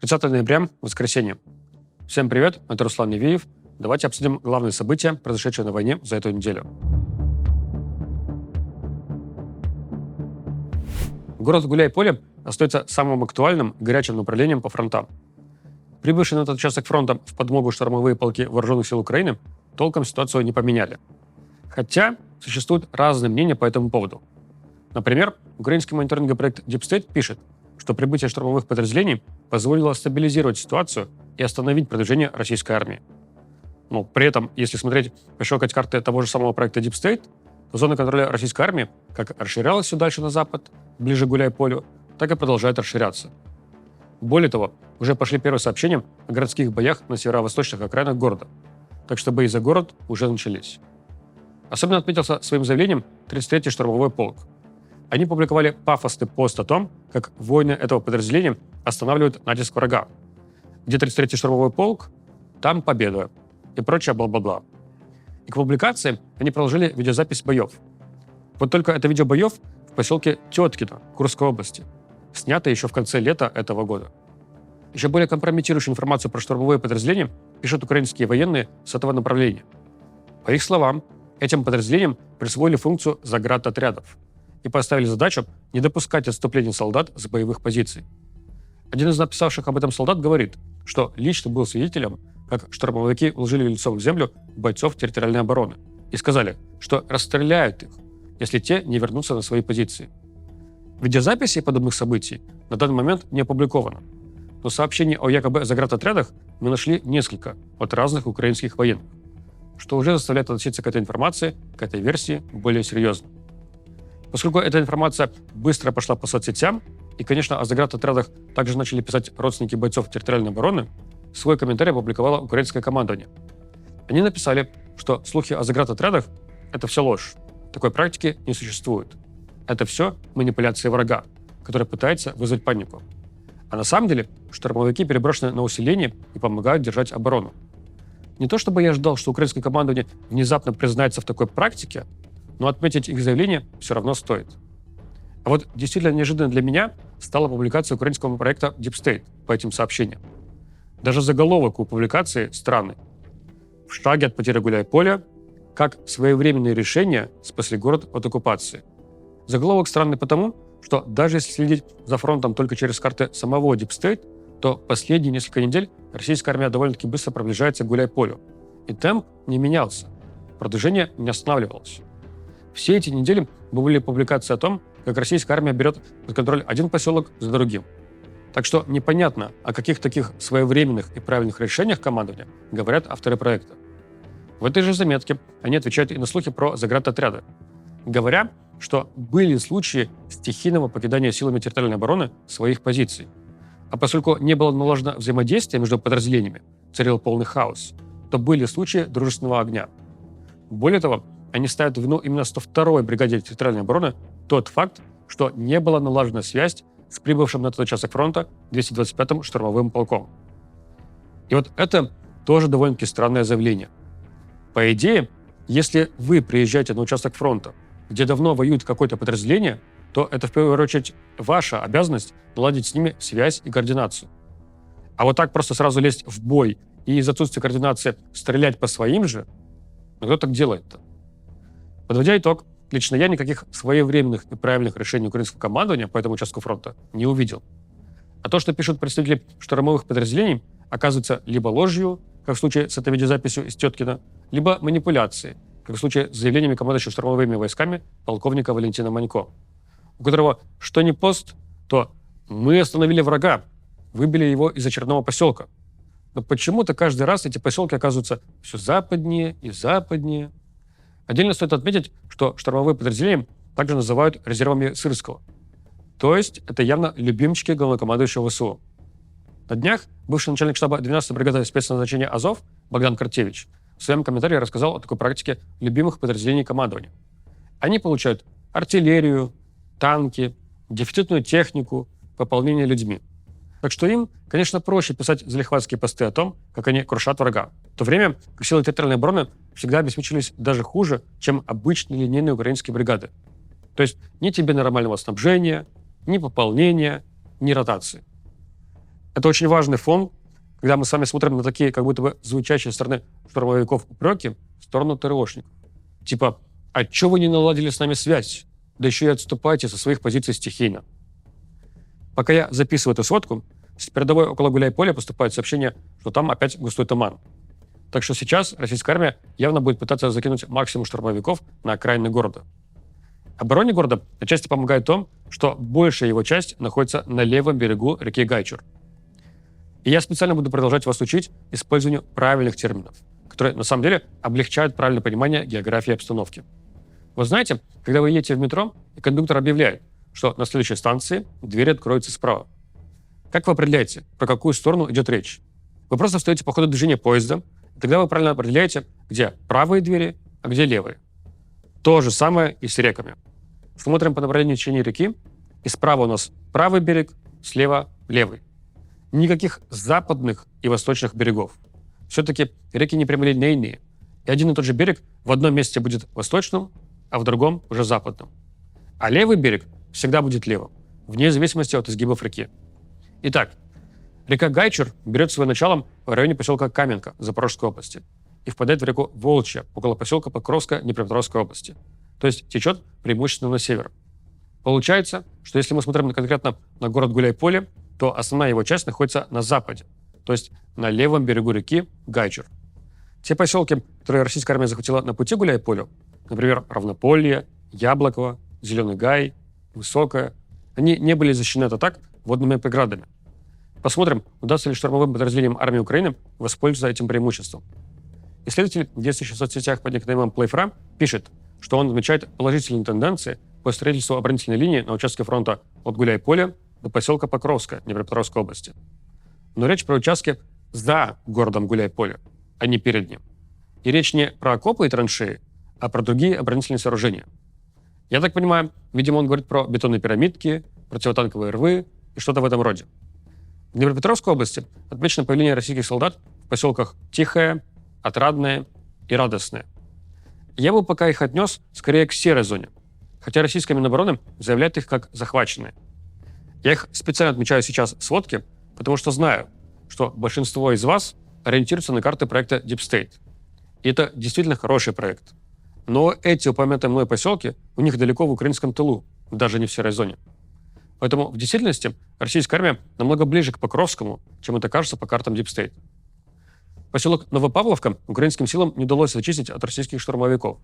30 ноября, воскресенье. Всем привет, это Руслан Невиев. Давайте обсудим главные события, произошедшие на войне за эту неделю. Город Гуляй-Поле остается самым актуальным и горячим направлением по фронтам. Прибывшие на этот участок фронта в подмогу штурмовые полки вооруженных сил Украины толком ситуацию не поменяли. Хотя существуют разные мнения по этому поводу. Например, украинский мониторинговый проект Deep State пишет, что прибытие штурмовых подразделений позволило стабилизировать ситуацию и остановить продвижение российской армии. Но при этом, если смотреть по широкой карте того же самого проекта Deep State, то зона контроля российской армии как расширялась все дальше на запад, ближе к Гуляй-Полю, так и продолжает расширяться. Более того, уже пошли первые сообщения о городских боях на северо-восточных окраинах города, так что бои за город уже начались. Особенно отметился своим заявлением 33-й штурмовой полк. Они публиковали пафосный пост о том, как воины этого подразделения останавливают натиск врага. Где 33-й штурмовой полк, там победа и прочее бла-бла-бла. И к публикации они приложили видеозапись боев. Вот только это видео боев в поселке Теткино Курской области, снято еще в конце лета этого года. Еще более компрометирующую информацию про штурмовые подразделения пишут украинские военные с этого направления. По их словам, этим подразделениям присвоили функцию заградотрядов и поставили задачу не допускать отступления солдат с боевых позиций. Один из написавших об этом солдат говорит, что лично был свидетелем, как штурмовики вложили лицом в землю бойцов территориальной обороны и сказали, что расстреляют их, если те не вернутся на свои позиции. Видеозаписей подобных событий на данный момент не опубликовано, но сообщений о якобы заградотрядах мы нашли несколько от разных украинских военных, что уже заставляет относиться к этой информации, к этой версии более серьезно. Поскольку эта информация быстро пошла по соцсетям, и, конечно, о заградотрядах также начали писать родственники бойцов территориальной обороны, свой комментарий опубликовало украинское командование. Они написали, что слухи о заградотрядах – это все ложь. Такой практики не существует. Это все манипуляции врага, который пытается вызвать панику. А на самом деле штурмовики переброшены на усиление и помогают держать оборону. Не то чтобы я ждал, что украинское командование внезапно признается в такой практике, но отметить их заявление все равно стоит. А вот действительно неожиданно для меня стала публикация украинского проекта Deep State по этим сообщениям. Даже заголовок у публикации странный. В шаге от потери Гуляй-Поля, как своевременные решения спасли город от оккупации. Заголовок странный потому, что даже если следить за фронтом только через карты самого Deep State, то последние несколько недель российская армия довольно-таки быстро приближается к Гуляй-Полю. И темп не менялся. Продвижение не останавливалось. Все эти недели были публикации о том, как российская армия берет под контроль один поселок за другим. Так что непонятно, о каких таких своевременных и правильных решениях командования говорят авторы проекта. В этой же заметке они отвечают и на слухи про заградотряды, говоря, что были случаи стихийного покидания силами территориальной обороны своих позиций. А поскольку не было налажено взаимодействие между подразделениями, царил полный хаос, то были случаи дружественного огня. Более того, они ставят в вину именно 102-й бригаде территориальной обороны тот факт, что не была налажена связь с прибывшим на этот участок фронта 225-м штурмовым полком. И вот это тоже довольно-таки странное заявление. По идее, если вы приезжаете на участок фронта, где давно воюет какое-то подразделение, то это в первую очередь ваша обязанность наладить с ними связь и координацию. А вот так просто сразу лезть в бой и из отсутствия координации стрелять по своим же, кто так делает-то? Подводя итог, лично я никаких своевременных и правильных решений украинского командования по этому участку фронта не увидел. А то, что пишут представители штурмовых подразделений, оказывается либо ложью, как в случае с этой видеозаписью из Теткина, либо манипуляцией, как в случае с заявлениями командующего штурмовыми войсками полковника Валентина Манько, у которого что ни пост, то «мы остановили врага, выбили его из очередного поселка». Но почему-то каждый раз эти поселки оказываются все западнее и западнее. Отдельно стоит отметить, что штурмовые подразделения также называют резервами Сырского. То есть это явно любимчики главнокомандующего ВСУ. На днях бывший начальник штаба 12-й бригады спецназначения «Азов» Богдан Картевич в своем комментарии рассказал о такой практике любимых подразделений командования. Они получают артиллерию, танки, дефицитную технику, пополнение людьми. Так что им, конечно, проще писать залихватские посты о том, как они крушат врага, в то время как силы территориальной обороны всегда обеспечивались даже хуже, чем обычные линейные украинские бригады. То есть ни тебе нормального снабжения, ни пополнения, ни ротации. Это очень важный фон, когда мы с вами смотрим на такие, как будто бы звучащие со стороны штурмовиков упреки в сторону ТРОшников. Типа, а чё вы не наладили с нами связь? Да еще и отступайте со своих позиций стихийно. Пока я записываю эту сводку, с передовой около Гуляй-Поля поступает сообщение, что там опять густой туман. Так что сейчас российская армия явно будет пытаться закинуть максимум штурмовиков на окраины города. Обороне города отчасти помогает то, что большая его часть находится на левом берегу реки Гайчур. И я специально буду продолжать вас учить использованию правильных терминов, которые на самом деле облегчают правильное понимание географии и обстановки. Вы знаете, когда вы едете в метро, и кондуктор объявляет, что на следующей станции двери откроются справа. Как вы определяете, про какую сторону идет речь? Вы просто встаете по ходу движения поезда, и тогда вы правильно определяете, где правые двери, а где левые. То же самое и с реками. Смотрим по направлению течения реки, и справа у нас правый берег, слева левый. Никаких западных и восточных берегов. Все-таки реки не прямолинейные, и один и тот же берег в одном месте будет восточным, а в другом уже западным. А левый берег всегда будет левым, вне зависимости от изгибов реки. Итак, река Гайчур берет свое начало в районе поселка Каменка Запорожской области и впадает в реку Волчья около поселка Покровска Днепропетровской области. То есть течет преимущественно на север. Получается, что если мы смотрим конкретно на город Гуляй-Поле, то основная его часть находится на западе, то есть на левом берегу реки Гайчур. Те поселки, которые российская армия захватила на пути Гуляй-Полю, например, Равнополье, Яблоково, Зеленый Гай, Высокое, они не были защищены от атак водными преградами. Посмотрим, удастся ли штурмовым подразделениям армии Украины воспользоваться этим преимуществом. Исследователь, действующий в соцсетях под никнеймом Playfra, пишет, что он замечает положительные тенденции по строительству оборонительной линии на участке фронта от Гуляй-Поля до поселка Покровска Днепропетровской области. Но речь про участки за городом Гуляй-Поле, а не перед ним. И речь не про окопы и траншеи, а про другие оборонительные сооружения. Я так понимаю, видимо, он говорит про бетонные пирамидки, противотанковые рвы и что-то в этом роде. В Днепропетровской области отмечено появление российских солдат в поселках Тихое, Отрадное и Радостное. Я бы пока их отнес скорее к серой зоне, хотя российская Минобороны заявляет их как захваченные. Я их специально отмечаю сейчас в сводке, потому что знаю, что большинство из вас ориентируются на карты проекта Deep State. И это действительно хороший проект. Но эти упомянутые мной поселки у них далеко в украинском тылу, даже не в серой зоне. Поэтому в действительности российская армия намного ближе к Покровскому, чем это кажется по картам Deep State. Поселок Новопавловка украинским силам не удалось зачистить от российских штурмовиков.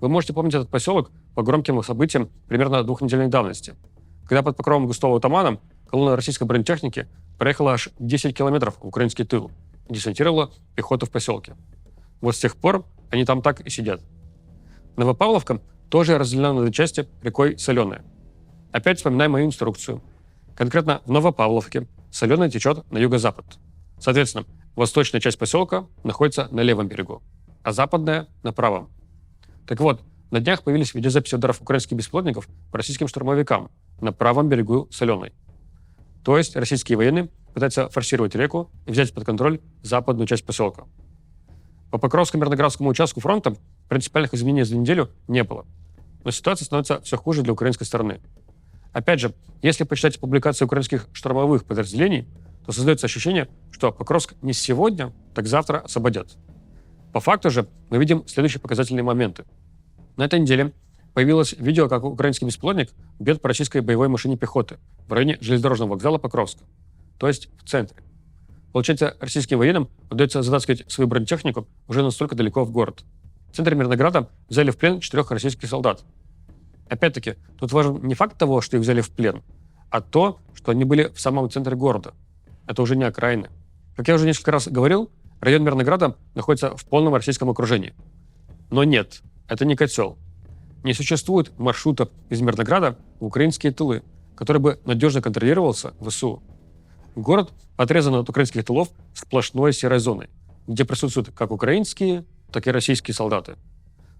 Вы можете помнить этот поселок по громким событиям примерно двухнедельной давности, когда под покровом густого тумана колонна российской бронетехники проехала аж 10 километров в украинский тыл и десантировала пехоту в поселке. Вот с тех пор они там так и сидят. Новопавловка тоже разделена на две части рекой Соленая. Опять вспоминаем мою инструкцию. Конкретно в Новопавловке Соленая течет на юго-запад. Соответственно, восточная часть поселка находится на левом берегу, а западная – на правом. Так вот, на днях появились видеозаписи ударов украинских беспилотников по российским штурмовикам на правом берегу Соленой. То есть российские военные пытаются форсировать реку и взять под контроль западную часть поселка. По Покровско-Мирноградскому участку фронта принципиальных изменений за неделю не было. Но ситуация становится все хуже для украинской стороны. Опять же, если почитать публикации украинских штурмовых подразделений, то создается ощущение, что Покровск не сегодня, так завтра освободят. По факту же мы видим следующие показательные моменты. На этой неделе появилось видео, как украинский беспилотник бьет по российской боевой машине пехоты в районе железнодорожного вокзала Покровска, то есть в центре. Получается, российским военным удается затаскивать свою бронетехнику уже настолько далеко в город. В центре Мирнограда взяли в плен 4 российских солдат. Опять-таки, тут важен не факт того, что их взяли в плен, а то, что они были в самом центре города. Это уже не окраины. Как я уже несколько раз говорил, район Мирнограда находится в полном российском окружении. Но нет, это не котел. Не существует маршрута из Мирнограда в украинские тылы, который бы надежно контролировался ВСУ. Город отрезан от украинских тылов сплошной серой зоной, где присутствуют как украинские, так и российские солдаты.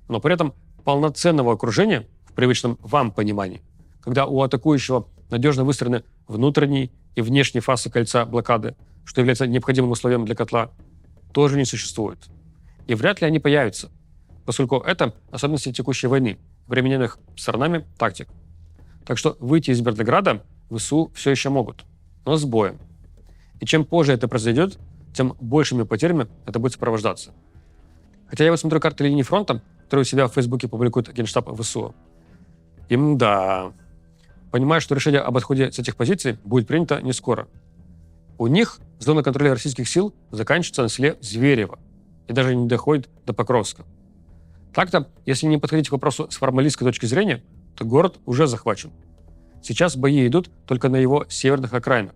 Но при этом полноценного окружения, в привычном вам понимании, когда у атакующего надежно выстроены внутренний и внешний фасы кольца блокады, что является необходимым условием для котла, тоже не существует. И вряд ли они появятся, поскольку это особенности текущей войны, примененных сторонами тактик. Так что выйти из Мирнограда ВСУ все еще могут, но с боем. И чем позже это произойдет, тем большими потерями это будет сопровождаться. Хотя я вот смотрю карты линии фронта, которые у себя в Фейсбуке публикует Генштаб ВСУ. Да. Понимаю, что решение об отходе с этих позиций будет принято не скоро. У них зона контроля российских сил заканчивается на селе Зверево и даже не доходит до Покровска. Так-то, если не подходить к вопросу с формалистской точки зрения, то город уже захвачен. Сейчас бои идут только на его северных окраинах.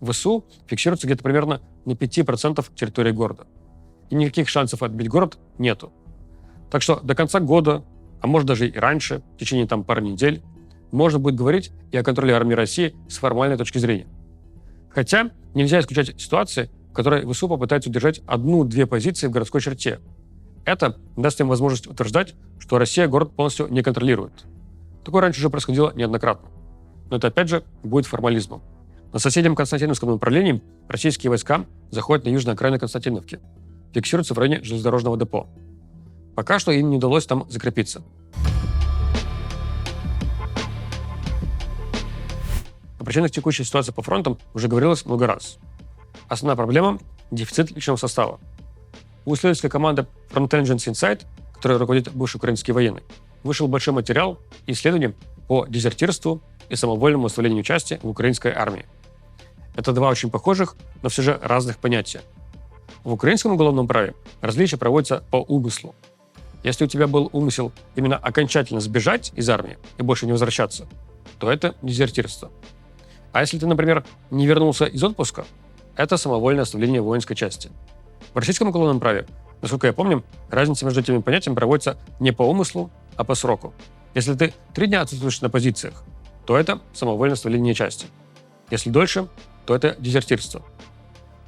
ВСУ фиксируется где-то примерно на 5% территории города. И никаких шансов отбить город нету. Так что до конца года, а может даже и раньше, в течение пары недель, можно будет говорить и о контроле армии России с формальной точки зрения. Хотя нельзя исключать ситуации, в которой ВСУ попытается удержать 1-2 позиции в городской черте. Это даст им возможность утверждать, что Россия город полностью не контролирует. Такое раньше уже происходило неоднократно. Но это опять же будет формализмом. На соседнем Константиновском направлении российские войска заходят на южные окраины Константиновки, фиксируются в районе железнодорожного депо. Пока что им не удалось там закрепиться. О причинах текущей ситуации по фронтам уже говорилось много раз. Основная проблема – дефицит личного состава. У исследовательской команды Front Intelligence Insight, которой руководит бывший украинский военный, вышел большой материал и исследования по дезертирству и самовольному оставлению части в украинской армии. Это два очень похожих, но все же разных понятия. В украинском уголовном праве различия проводятся по умыслу. Если у тебя был умысел именно окончательно сбежать из армии и больше не возвращаться, то это дезертирство. А если ты, например, не вернулся из отпуска, это самовольное оставление воинской части. В российском уголовном праве, насколько я помню, разница между этими понятиями проводится не по умыслу, а по сроку. Если ты 3 дня отсутствуешь на позициях, то это самовольное оставление части. Если дольше, то это дезертирство.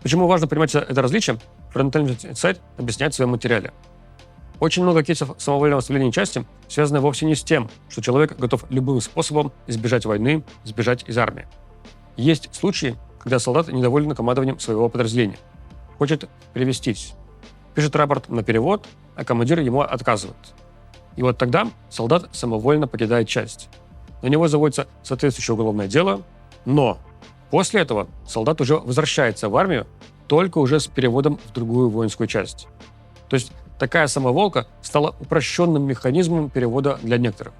Почему важно понимать это различие, Front Intelligence Insight объясняет в своем материале. Очень много кейсов самовольного оставления части связаны вовсе не с тем, что человек готов любым способом избежать войны, сбежать из армии. Есть случаи, когда солдат недоволен командованием своего подразделения, хочет перевестись, пишет рапорт на перевод, а командир ему отказывает. И вот тогда солдат самовольно покидает часть. На него заводится соответствующее уголовное дело, но после этого солдат уже возвращается в армию, только уже с переводом в другую воинскую часть. То есть такая самоволка стала упрощенным механизмом перевода для некоторых.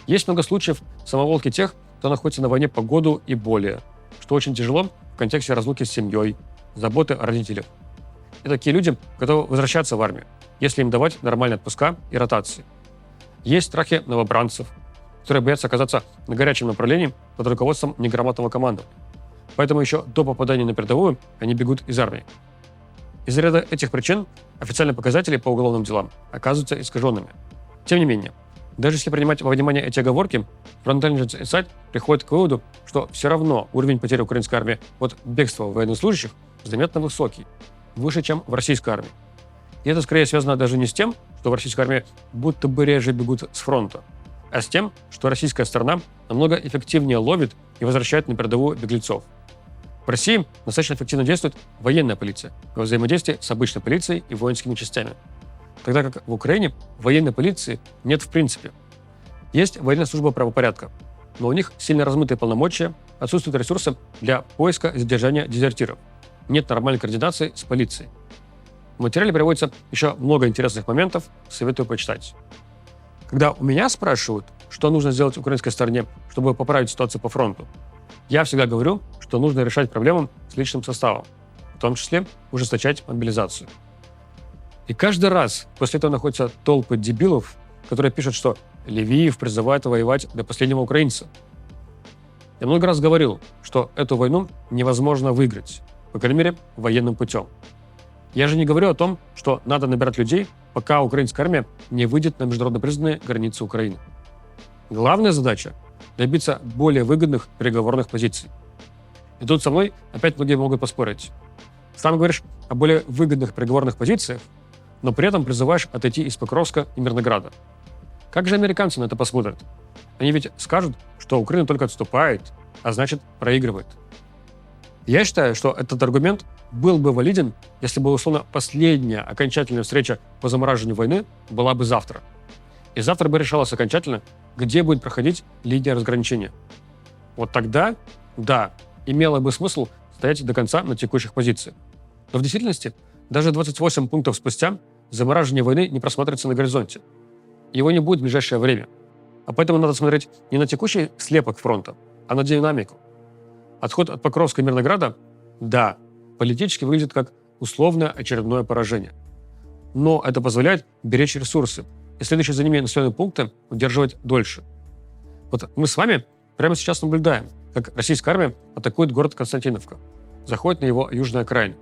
Есть много случаев самоволки тех, кто находится на войне по году и более, что очень тяжело в контексте разлуки с семьей, заботы о родителях. И такие люди готовы возвращаться в армию, если им давать нормальные отпуска и ротации. Есть страхи новобранцев, которые боятся оказаться на горячем направлении под руководством неграмотного командования. Поэтому еще до попадания на передовую они бегут из армии. Из-за ряда этих причин официальные показатели по уголовным делам оказываются искаженными. Тем не менее, даже если принимать во внимание эти оговорки, Front Intelligence Insight приходит к выводу, что все равно уровень потерь украинской армии от бегства военнослужащих заметно высокий, выше, чем в российской армии. И это скорее связано даже не с тем, что в российской армии будто бы реже бегут с фронта, а с тем, что российская сторона намного эффективнее ловит и возвращает на передовую беглецов. В России достаточно эффективно действует военная полиция во взаимодействии с обычной полицией и воинскими частями. Тогда как в Украине военной полиции нет в принципе. Есть военная служба правопорядка, но у них сильно размытые полномочия, отсутствуют ресурсы для поиска и задержания дезертиров. Нет нормальной координации с полицией. В материале приводится еще много интересных моментов, советую почитать. Когда у меня спрашивают, что нужно сделать украинской стороне, чтобы поправить ситуацию по фронту, я всегда говорю, что нужно решать проблему с личным составом, в том числе ужесточать мобилизацию. И каждый раз после этого находятся толпы дебилов, которые пишут, что Левиев призывает воевать до последнего украинца. Я много раз говорил, что эту войну невозможно выиграть, по крайней мере, военным путем. Я же не говорю о том, что надо набирать людей, пока украинская армия не выйдет на международно признанные границы Украины. Главная задача – добиться более выгодных переговорных позиций. И тут со мной опять многие могут поспорить. Сам говоришь о более выгодных переговорных позициях, но при этом призываешь отойти из Покровска и Мирнограда. Как же американцы на это посмотрят? Они ведь скажут, что Украина только отступает, а значит проигрывает. Я считаю, что этот аргумент был бы валиден, если бы, условно, последняя окончательная встреча по замораживанию войны была бы завтра. И завтра бы решалось окончательно, где будет проходить линия разграничения. Вот тогда, да, имело бы смысл стоять до конца на текущих позициях. Но в действительности, даже 28 пунктов спустя, замораживание войны не просматривается на горизонте. Его не будет в ближайшее время. А поэтому надо смотреть не на текущий слепок фронта, а на динамику. Отход от Покровска и Мирнограда, да, политически выглядит как условное очередное поражение. Но это позволяет беречь ресурсы и следующие за ними населенные пункты удерживать дольше. Вот мы с вами прямо сейчас наблюдаем, как российская армия атакует город Константиновка, заходит на его южные окраины.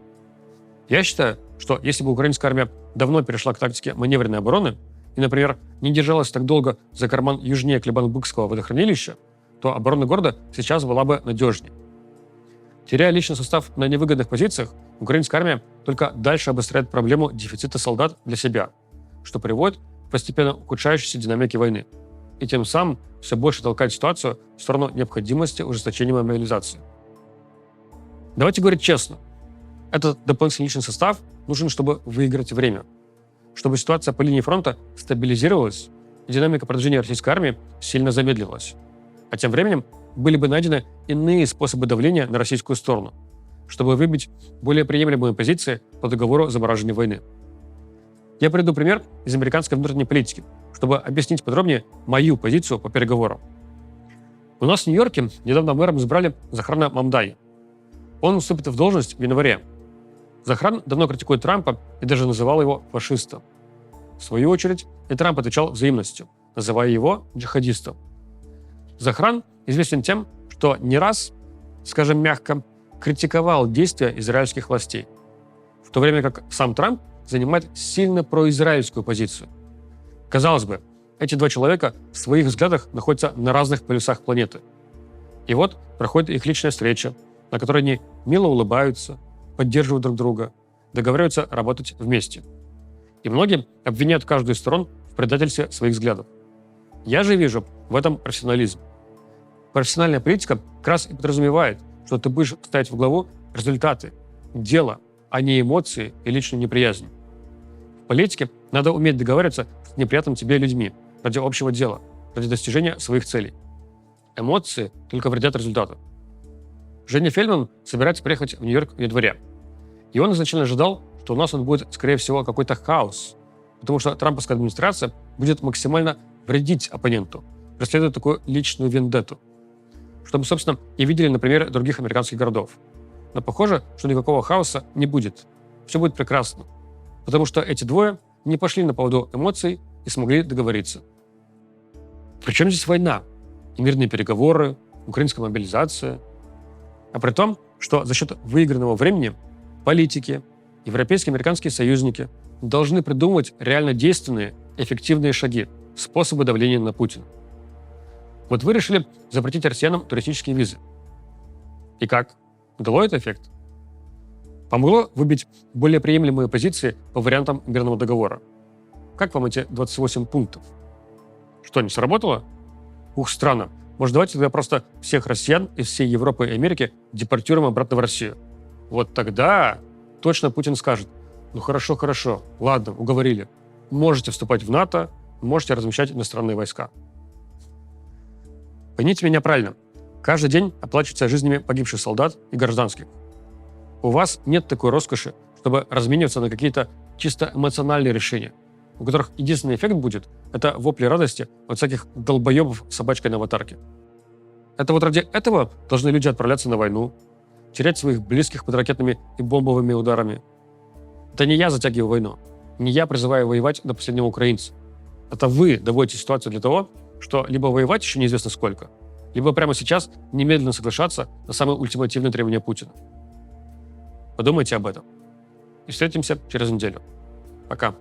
Я считаю, что если бы украинская армия давно перешла к тактике маневренной обороны и, например, не держалась так долго за карман южнее Клебанбыкского водохранилища, то оборона города сейчас была бы надежнее. Теряя личный состав на невыгодных позициях, украинская армия только дальше обостряет проблему дефицита солдат для себя, что приводит к постепенно ухудшающейся динамике войны и тем самым все больше толкает ситуацию в сторону необходимости ужесточения мобилизации. Давайте говорить честно. Этот дополнительный личный состав нужен, чтобы выиграть время, чтобы ситуация по линии фронта стабилизировалась и динамика продвижения российской армии сильно замедлилась. А тем временем были бы найдены иные способы давления на российскую сторону, чтобы выбить более приемлемые позиции по договору о замораживании войны. Я приведу пример из американской внутренней политики, чтобы объяснить подробнее мою позицию по переговорам. У нас в Нью-Йорке недавно мэром избрали Захрана Мамдаи. Он вступит в должность в январе. Захран давно критикует Трампа и даже называл его фашистом. В свою очередь, и Трамп отвечал взаимностью, называя его джихадистом. Захран известен тем, что не раз, скажем мягко, критиковал действия израильских властей, в то время как сам Трамп занимает сильно произраильскую позицию. Казалось бы, эти два человека в своих взглядах находятся на разных полюсах планеты. И вот проходит их личная встреча, на которой они мило улыбаются, поддерживают друг друга, договариваются работать вместе. И многие обвиняют каждую из сторон в предательстве своих взглядов. Я же вижу в этом профессионализм. Профессиональная политика как раз и подразумевает, что ты будешь ставить в главу результаты, дело, а не эмоции и личную неприязнь. В политике надо уметь договариваться с неприятными тебе людьми ради общего дела, ради достижения своих целей. Эмоции только вредят результату. Женя Фельдман собирается приехать в Нью-Йорк в январе. И он изначально ожидал, что у нас он будет, скорее всего, какой-то хаос, потому что трамповская администрация будет максимально вредить оппоненту, преследуя такую личную вендетту. Что мы, собственно, и видели на примере других американских городов. Но похоже, что никакого хаоса не будет. Все будет прекрасно. Потому что эти двое не пошли на поводу эмоций и смогли договориться. Причем здесь война? И мирные переговоры, украинская мобилизация. А при том, что за счет выигранного времени политики, европейские и американские союзники должны придумывать реально действенные, эффективные шаги, способы давления на Путина. Вот вы решили запретить россиянам туристические визы. И как? Дало это эффект? Помогло выбить более приемлемые позиции по вариантам мирного договора? Как вам эти 28 пунктов? Что, не сработало? Ух, странно. Может, давайте тогда просто всех россиян из всей Европы и Америки депортируем обратно в Россию? Вот тогда точно Путин скажет: ну хорошо, ладно, уговорили. Можете вступать в НАТО, можете размещать иностранные войска. Поймите меня правильно. Каждый день оплачивается жизнями погибших солдат и гражданских. У вас нет такой роскоши, чтобы размениваться на какие-то чисто эмоциональные решения, у которых единственный эффект будет – это вопли радости от всяких долбоебов с собачкой на аватарке. Это вот ради этого должны люди отправляться на войну, терять своих близких под ракетными и бомбовыми ударами. Это не я затягиваю войну, не я призываю воевать до последнего украинца. Это вы доводите ситуацию для того, что либо воевать еще неизвестно сколько, либо прямо сейчас немедленно соглашаться на самые ультимативные требования Путина. Подумайте об этом. И встретимся через неделю. Пока.